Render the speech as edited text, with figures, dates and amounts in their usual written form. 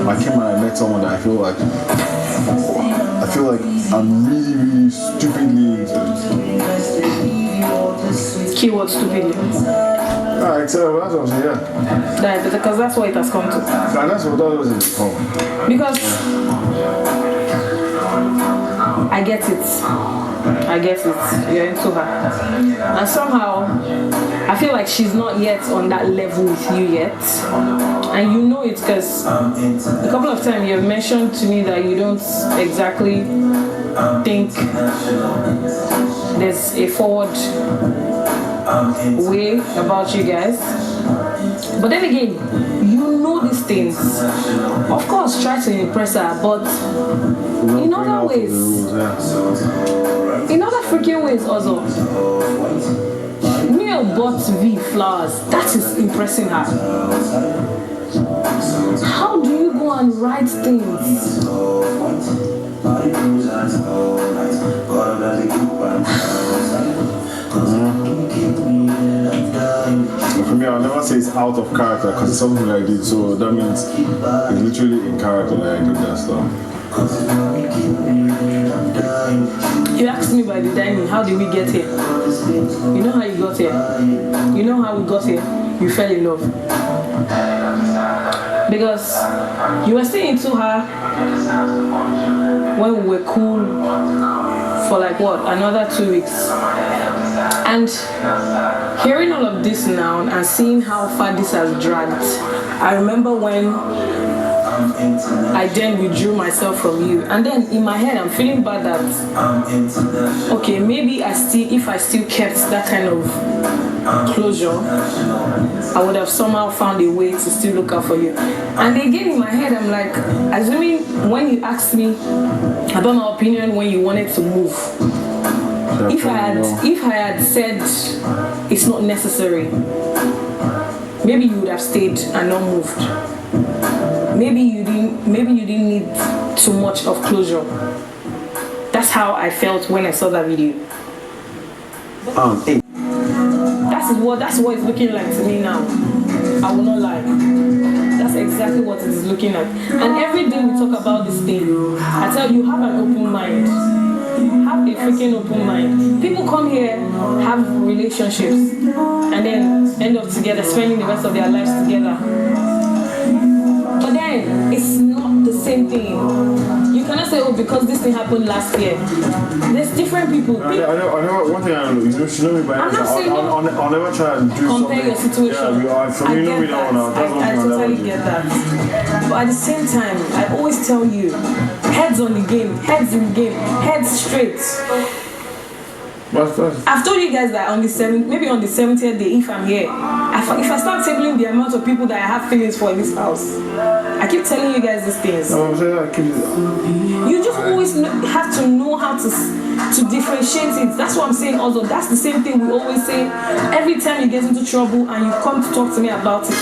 I came and I met someone that I feel like I'm really, really stupidly into. Keyword stupidly. Except that's what I'm saying, yeah. Right, because that's what it has come to. And that's what that was it from. Because I get it. You're into her. And somehow, I feel like she's not yet on that level with you yet. And you know it because a couple of times you have mentioned to me that you don't exactly think there's a forward way about you guys. But then again, you know these things. Of course, try to impress her, but in other ways. In other freaking ways also. Neil bought V flowers. That is impressing her. How do you go and write things? For me, I'll never say it's out of character because it's something I did, so that means it's literally in character that I did that stuff. You asked me by the dining, how did we get here? You know how you got here? You know how we got here? You fell in love. Because you were staying into her when we were cool for like what, another 2 weeks. And hearing all of this now and seeing how far this has dragged, I remember when I then withdrew myself from you, and then in my head I'm feeling bad that okay, maybe if I still kept that kind of closure, I would have somehow found a way to still look out for you. And again in my head I'm like, assuming when you asked me about my opinion when you wanted to move, if I had said it's not necessary, maybe you would have stayed and not moved. Maybe you didn't need too much of closure. That's how I felt when I saw that video. That's what it's looking like to me now. I will not lie. That's exactly what it is looking like. And every day we talk about this thing, I tell you, have an open mind. Have a freaking open mind. People come here, have relationships, and then end up together, spending the rest of their lives together. But then it's not the same thing. You cannot say, oh, because this thing happened last year. There's different people. I know one thing I know. You know me by I'm not saying I'll never try and do compare your situation. Yeah, for me, no, we don't know. I totally get that. But at the same time, I always tell you, heads on the game, heads in the game, heads straight. I've told you guys that maybe on the 70th day, if I'm here, if I start tabling the amount of people that I have feelings for in this house, I keep telling you guys these things. You just always have to know how to differentiate it. That's what I'm saying also. That's the same thing we always say every time you get into trouble and you come to talk to me about it.